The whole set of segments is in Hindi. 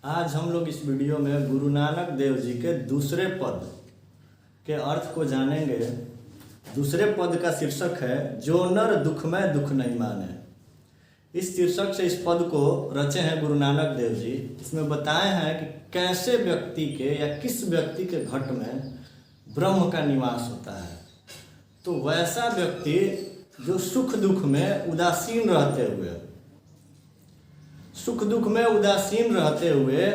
आज हम लोग इस वीडियो में गुरु नानक देव जी के दूसरे पद के अर्थ को जानेंगे। दूसरे पद का शीर्षक है जो नर दुख में दुख नहीं माने। इस शीर्षक से इस पद को रचे हैं गुरु नानक देव जी। इसमें बताए हैं कि कैसे व्यक्ति के या किस व्यक्ति के घट में ब्रह्म का निवास होता है। तो वैसा व्यक्ति जो सुख दुख में उदासीन रहते हुए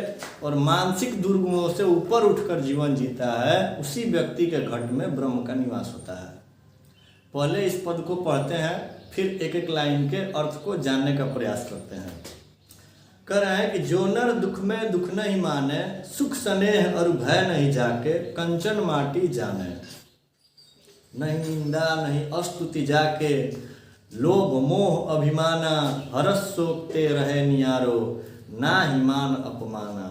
और मानसिक दुर्गुणों से ऊपर उठकर जीवन जीता है, उसी व्यक्ति के घट में ब्रह्म का निवास होता है। पहले इस पद को पढ़ते हैं, फिर एक एक लाइन के अर्थ को जानने का प्रयास करते हैं। कह रहे हैं कि जो नर दुख में दुख नहीं माने, सुख स्नेह और भय नहीं जाके, कंचन माटी जाने। नहीं निंदा नहीं अस्तुति जाके, लोभ मोह अभिमाना, हरस सोकते रहे नियारो, ना ही मान अपमाना।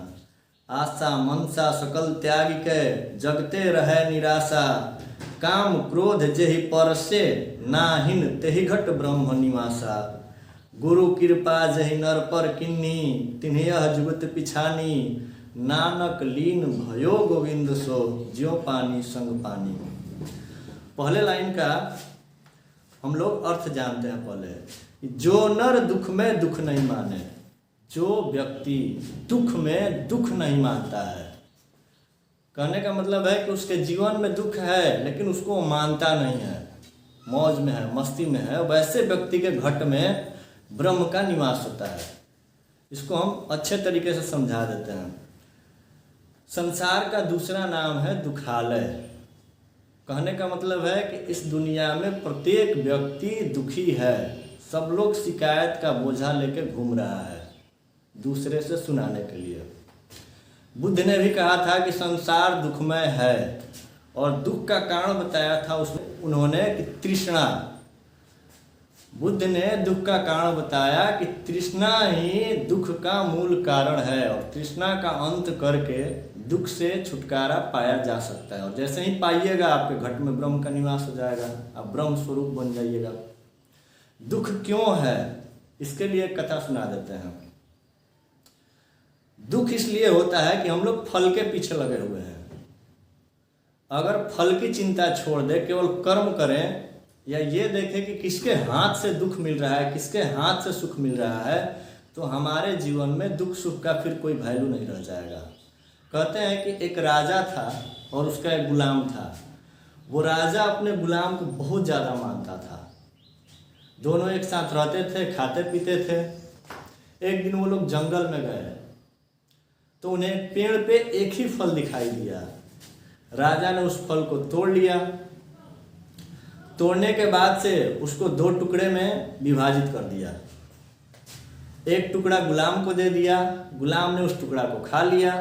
आशा मनसा सकल त्याग के, जगते रहे निराशा, काम क्रोध जेहि परसे, नाहिन तेहि घट ब्रह्म निवासा। गुरु कृपा जहि नर पर किन्नी, तिन्ह जुगत पिछानी, नानक लीन भयो गोविंद सो, ज्यों पानी संग पानी। पहले लाइन का हम लोग अर्थ जानते हैं। पहले जो नर दुख में दुख नहीं माने, जो व्यक्ति दुख में दुख नहीं मानता है, कहने का मतलब है कि उसके जीवन में दुख है लेकिन उसको वो मानता नहीं है, मौज में है, मस्ती में है, वैसे व्यक्ति के घट में ब्रह्म का निवास होता है। इसको हम अच्छे तरीके से समझा देते हैं। संसार का दूसरा नाम है दुखालय। कहने का मतलब है कि इस दुनिया में प्रत्येक व्यक्ति दुखी है। सब लोग शिकायत का बोझा लेके घूम रहा है दूसरे से सुनाने के लिए। बुद्ध ने भी कहा था कि संसार दुखमय है, और दुख का कारण बताया था उसमें उन्होंने कि तृष्णा। बुद्ध ने दुख का कारण बताया कि तृष्णा ही दुख का मूल कारण है, और तृष्णा का अंत करके दुख से छुटकारा पाया जा सकता है। और जैसे ही पाइएगा आपके घट में ब्रह्म का निवास हो जाएगा, आप ब्रह्म स्वरूप बन जाइएगा। दुख क्यों है, इसके लिए एक कथा सुना देते हैं। दुख इसलिए होता है कि हम लोग फल के पीछे लगे हुए हैं। अगर फल की चिंता छोड़ दे, केवल कर्म करें, या ये देखें कि किसके हाथ से दुख मिल रहा है, किसके हाथ से सुख मिल रहा है, तो हमारे जीवन में दुख सुख का फिर कोई वैल्यू नहीं रह जाएगा। कहते हैं कि एक राजा था और उसका एक गुलाम था। वो राजा अपने गुलाम को बहुत ज़्यादा मानता था। दोनों एक साथ रहते थे, खाते पीते थे। एक दिन वो लोग जंगल में गए तो उन्हें पेड़ पे एक ही फल दिखाई दिया। राजा ने उस फल को तोड़ लिया। तोड़ने के बाद से उसको दो टुकड़े में विभाजित कर दिया। एक टुकड़ा गुलाम को दे दिया। गुलाम ने उस टुकड़ा को खा लिया।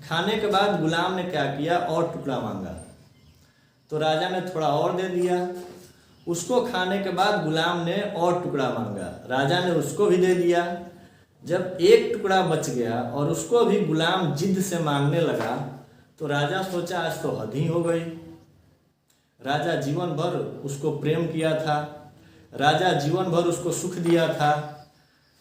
खाने के बाद गुलाम ने क्या किया, और टुकड़ा मांगा, तो राजा ने थोड़ा और दे दिया। उसको खाने के बाद गुलाम ने और टुकड़ा मांगा, राजा ने उसको भी दे दिया। जब एक टुकड़ा बच गया और उसको भी गुलाम जिद से मांगने लगा, तो राजा सोचा आज तो हद ही हो गई। राजा जीवन भर उसको प्रेम किया था, राजा जीवन भर उसको सुख दिया था,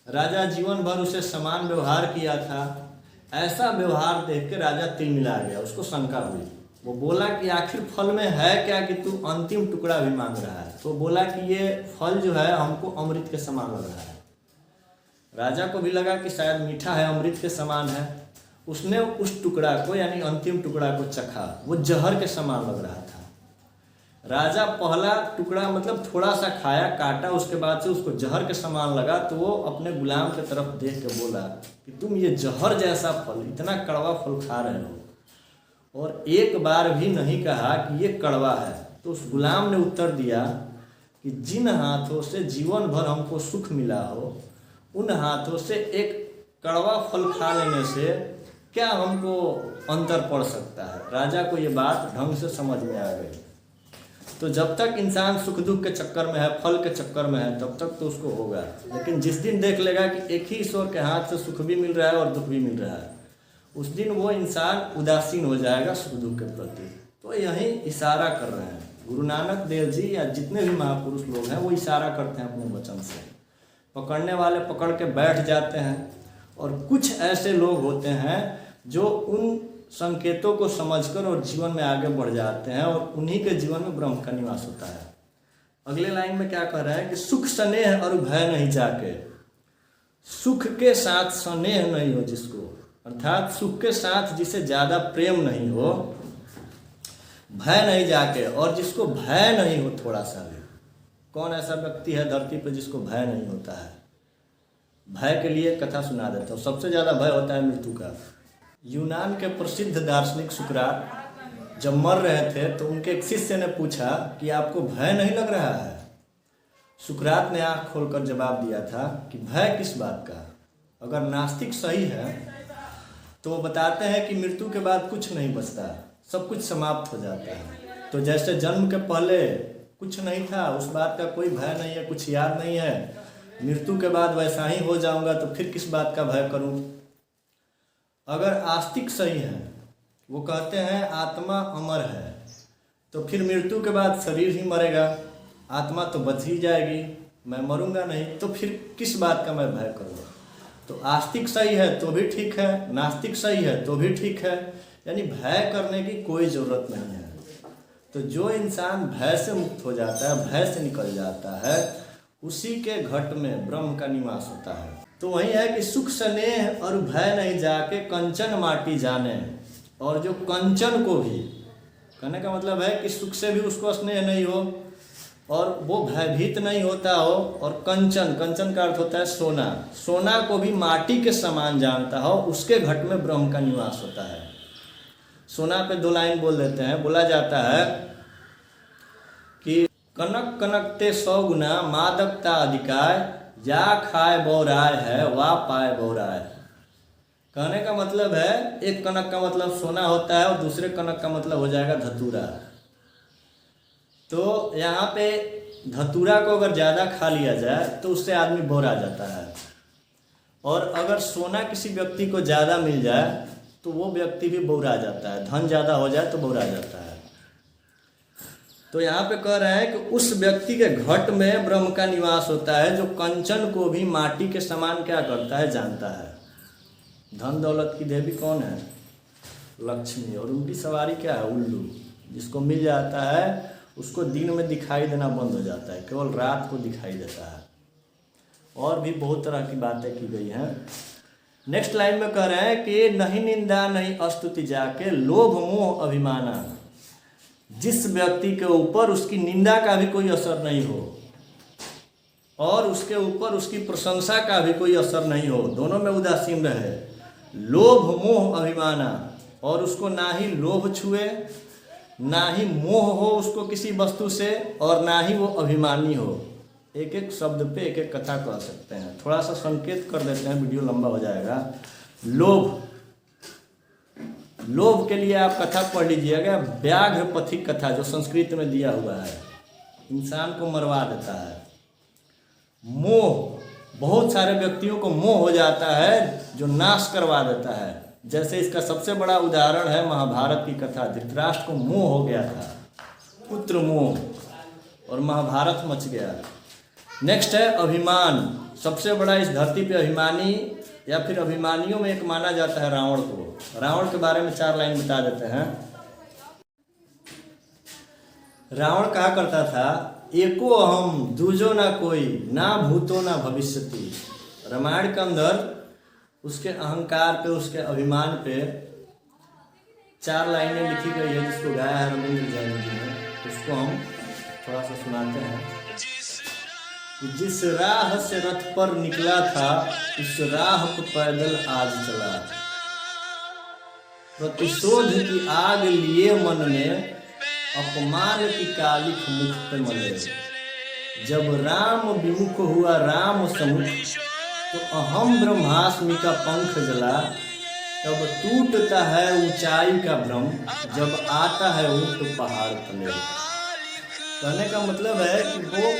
राजा जीवन भर उसे समान व्यवहार किया था। ऐसा व्यवहार देख के राजा तिलमिला गया, उसको शंका हुई। वो बोला कि आखिर फल में है क्या कि तू अंतिम टुकड़ा भी मांग रहा है। तो बोला कि ये फल जो है हमको अमृत के समान लग रहा है। राजा को भी लगा कि शायद मीठा है, अमृत के समान है। उसने उस टुकड़ा को यानी अंतिम टुकड़ा को चखा, वो जहर के समान लग रहा था। राजा पहला टुकड़ा मतलब थोड़ा सा खाया, काटा, उसके बाद से उसको जहर के समान लगा। तो वो अपने गुलाम की तरफ देख के बोला कि तुम ये जहर जैसा फल, इतना कड़वा फल खा रहे हो, और एक बार भी नहीं कहा कि ये कड़वा है। तो उस गुलाम ने उत्तर दिया कि जिन हाथों से जीवन भर हमको सुख मिला हो, उन हाथों से एक कड़वा फल खा लेने से क्या हमको अंतर पड़ सकता है। राजा को ये बात ढंग से समझ में आ गई। तो जब तक इंसान सुख दुख के चक्कर में है, फल के चक्कर में है, तब तक तो उसको होगा। लेकिन जिस दिन देख लेगा कि एक ही ईश्वर के हाथ से सुख भी मिल रहा है और दुख भी मिल रहा है, उस दिन वो इंसान उदासीन हो जाएगा सुख दुख के प्रति। तो यही इशारा कर रहे हैं गुरु नानक देव जी, या जितने भी महापुरुष लोग हैं वो इशारा करते हैं अपने वचन से। पकड़ने वाले पकड़ के बैठ जाते हैं, और कुछ ऐसे लोग होते हैं जो उन संकेतों को समझकर और जीवन में आगे बढ़ जाते हैं और उन्हीं के जीवन में ब्रह्म का निवास होता है। अगले लाइन में क्या कह रहा है कि सुख स्नेह और भय नहीं जाके, सुख के साथ स्नेह नहीं हो जिसको, अर्थात सुख के साथ जिसे ज़्यादा प्रेम नहीं हो, भय नहीं जाके, और जिसको भय नहीं हो थोड़ा सा भी। कौन ऐसा व्यक्ति है धरती पर जिसको भय नहीं होता है? भय के लिए कथा सुना देता हूँ। सबसे ज़्यादा भय होता है मृत्यु का। यूनान के प्रसिद्ध दार्शनिक सुकरात जब मर रहे थे तो उनके एक शिष्य ने पूछा कि आपको भय नहीं लग रहा है? सुकरात ने आँख खोलकर जवाब दिया था कि भय किस बात का? अगर नास्तिक सही है तो वो बताते हैं कि मृत्यु के बाद कुछ नहीं बचता, सब कुछ समाप्त हो जाता है। तो जैसे जन्म के पहले कुछ नहीं था, उस बात का कोई भय नहीं है, कुछ याद नहीं है, मृत्यु के बाद वैसा ही हो जाऊंगा तो फिर किस बात का भय करूं? अगर आस्तिक सही है, वो कहते हैं आत्मा अमर है, तो फिर मृत्यु के बाद शरीर ही मरेगा, आत्मा तो बच ही जाएगी, मैं मरूंगा नहीं, तो फिर किस बात का मैं भय करूँगा? तो आस्तिक सही है तो भी ठीक है, नास्तिक सही है तो भी ठीक है, यानी भय करने की कोई ज़रूरत नहीं है। तो जो इंसान भय से मुक्त हो जाता है, भय से निकल जाता है, उसी के घट में ब्रह्म का निवास होता है। तो वही है कि सुख स्नेह और भय नहीं जाके कंचन माटी जाने, और जो कंचन को भी, कहने का मतलब है कि सुख से भी उसको स्नेह नहीं हो और वो भयभीत नहीं होता हो, और कंचन, कंचन का अर्थ होता है सोना, सोना को भी माटी के समान जानता हो, उसके घट में ब्रह्म का निवास होता है। सोना पे 2 लाइन बोल देते हैं। बोला जाता है कि कनक कनकते 100 गुना मादकता अधिकाय, या खाए बौराय है वा पाए बौराय। कहने का मतलब है, एक कनक का मतलब सोना होता है और दूसरे कनक का मतलब हो जाएगा धतूरा। तो यहाँ पे धतूरा को अगर ज़्यादा खा लिया जाए तो उससे आदमी बौरा जाता है, और अगर सोना किसी व्यक्ति को ज़्यादा मिल जाए तो वो व्यक्ति भी बौरा जाता है, धन ज़्यादा हो जाए तो बौरा जाता है। तो यहाँ पे कह रहे हैं कि उस व्यक्ति के घट में ब्रह्म का निवास होता है, जो कंचन को भी माटी के समान क्या करता है, जानता है। धन दौलत की देवी कौन है? लक्ष्मी, और उनकी सवारी क्या है? उल्लू। जिसको मिल जाता है उसको दिन में दिखाई देना बंद हो जाता है, केवल रात को दिखाई देता है। और भी बहुत तरह की बातें की गई हैं। नेक्स्ट लाइन में कह रहे हैं कि नहीं निंदा नहीं अस्तुति जाके, लोभ मोह अभिमाना। जिस व्यक्ति के ऊपर उसकी निंदा का भी कोई असर नहीं हो और उसके ऊपर उसकी प्रशंसा का भी कोई असर नहीं हो, दोनों में उदासीन रहे, लोभ मोह अभिमाना, और उसको ना ही लोभ छुए, ना ही मोह हो उसको किसी वस्तु से, और ना ही वो अभिमानी हो। एक एक शब्द पे एक एक कथा कह सकते हैं। थोड़ा सा संकेत कर देते हैं, वीडियो लंबा हो जाएगा। लोभ, लोभ के लिए आप कथा पढ़ लीजिएगा, व्याघ्र पथिक कथा, जो संस्कृत में दिया हुआ है, इंसान को मरवा देता है। मोह, बहुत सारे व्यक्तियों को मोह हो जाता है जो नाश करवा देता है। जैसे इसका सबसे बड़ा उदाहरण है महाभारत की कथा। धृतराष्ट्र को मोह हो गया था, पुत्र मोह, और महाभारत मच गया। नेक्स्ट है अभिमान। सबसे बड़ा इस धरती पे अभिमानी या फिर अभिमानियों में एक माना जाता है रावण को। रावण के बारे में 4 लाइन बता देते हैं। रावण कहा करता था, एको अहम दूजो ना कोई, ना भूतो ना भविष्यति। रामायण के अंदर उसके अहंकार पे, उसके अभिमान पे 4 लाइनें लिखी गई है, जिसको गाया है रविंद्र जैन जी ने। उसको हम थोड़ा सा सुनाते हैं। जिस राह से रथ पर निकला था, उस राह पर पैदल आज चला। प्रतिशोध की आग लिए मन ने, अपमान की कालिख मुख पे मले। जब राम विमुख हुआ राम समुख, तो अहम ब्रह्मास्मि का पंख जला। तब टूटता है ऊंचाई का भ्रम, जब आता है ऊंट पहाड़ तले। कहने का मतलब है कि वो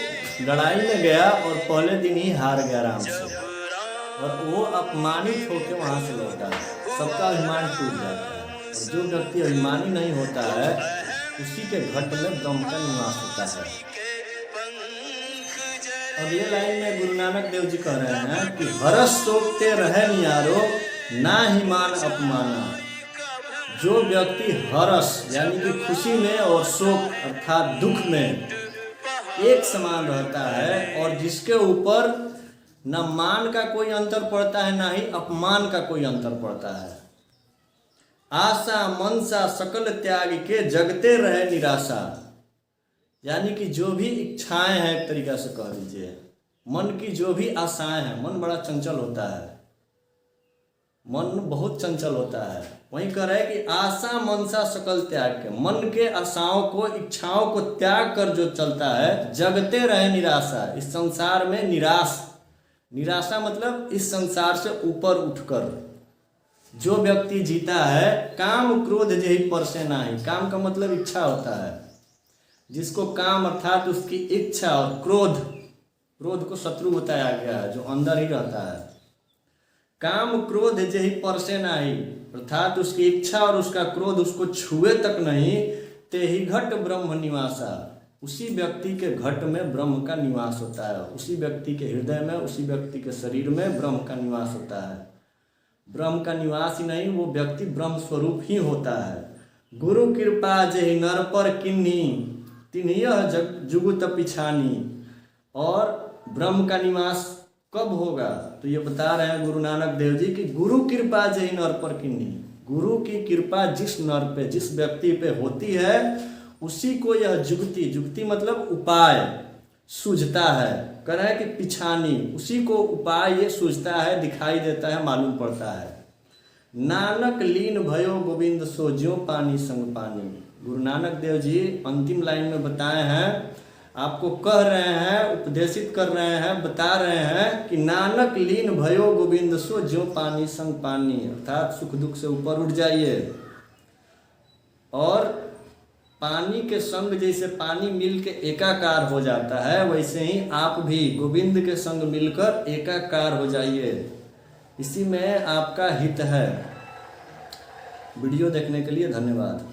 लड़ाई में गया और पहले दिन ही हार गया राम से, और वो अपमानित होकर वहाँ से लौटा। सबका अभिमान टूट जाता है, और जो व्यक्ति अभिमानी नहीं होता है उसी के घट में ब्रह्म का निवास होता है। अगले लाइन में गुरु नानक देव जी कह रहे हैं कि हरस सोकते रहे नियारो ना ही मान अपमाना। जो व्यक्ति हरस यानी कि खुशी में और शोक अर्थात दुख में एक समान रहता है और जिसके ऊपर न मान का कोई अंतर पड़ता है ना ही अपमान का कोई अंतर पड़ता है। आशा मनसा सकल त्याग के जगते रहे निराशा, यानी कि जो भी इच्छाएं हैं एक तरीका से कह लीजिए, मन की जो भी आशाएं हैं, मन बड़ा चंचल होता है, मन बहुत चंचल होता है। वहीं कह रहे हैं कि आशा मनसा सकल त्याग के, मन के आशाओं को इच्छाओं को त्याग कर जो चलता है, जगते रहे निराशा, इस संसार में निराशा मतलब इस संसार से ऊपर उठकर जो व्यक्ति जीता है, काम क्रोध जेहि परसे नाही, काम का मतलब इच्छा होता है, जिसको काम अर्थात उसकी इच्छा और क्रोध को शत्रु बताया गया है जो अंदर ही रहता है। काम क्रोध जेहि परसे नाही अर्थात उसकी इच्छा और उसका क्रोध उसको छुए तक नहीं, तेहि घट ब्रह्म निवासा, उसी व्यक्ति के घट में ब्रह्म का निवास होता है, उसी व्यक्ति के हृदय में, उसी व्यक्ति के शरीर में ब्रह्म का निवास होता है। ब्रह्म का निवास ही नहीं, वो व्यक्ति ब्रह्म स्वरूप ही होता है। गुरु कृपा जेहि नर पर किन्ही तिन्हियह जुगुत पिछानी। और ब्रह्म का निवास कब होगा, तो ये बता रहे हैं गुरु नानक देव जी कि गुरु कृपा जेहि नर पर किन्ही, गुरु की कृपा जिस नर पे, जिस व्यक्ति पे होती है, उसी को यह जुगती मतलब उपाय सूझता है। कह रहा है कि पिछानी, उसी को उपाय ये सूझता है, दिखाई देता है, मालूम पड़ता है। नानक लीन भयो गोविंद सो ज्यों पानी संग पानी। गुरु नानक देव जी अंतिम लाइन में बताए हैं, आपको कह रहे हैं, उपदेशित कर रहे हैं, बता रहे हैं कि नानक लीन भयो गोविंद सो ज्यों पानी संग पानी, अर्थात सुख दुख से ऊपर उठ जाइए और पानी के संग जैसे पानी मिल के एकाकार हो जाता है, वैसे ही आप भी गोविंद के संग मिलकर एकाकार हो जाइए, इसी में आपका हित है। वीडियो देखने के लिए धन्यवाद।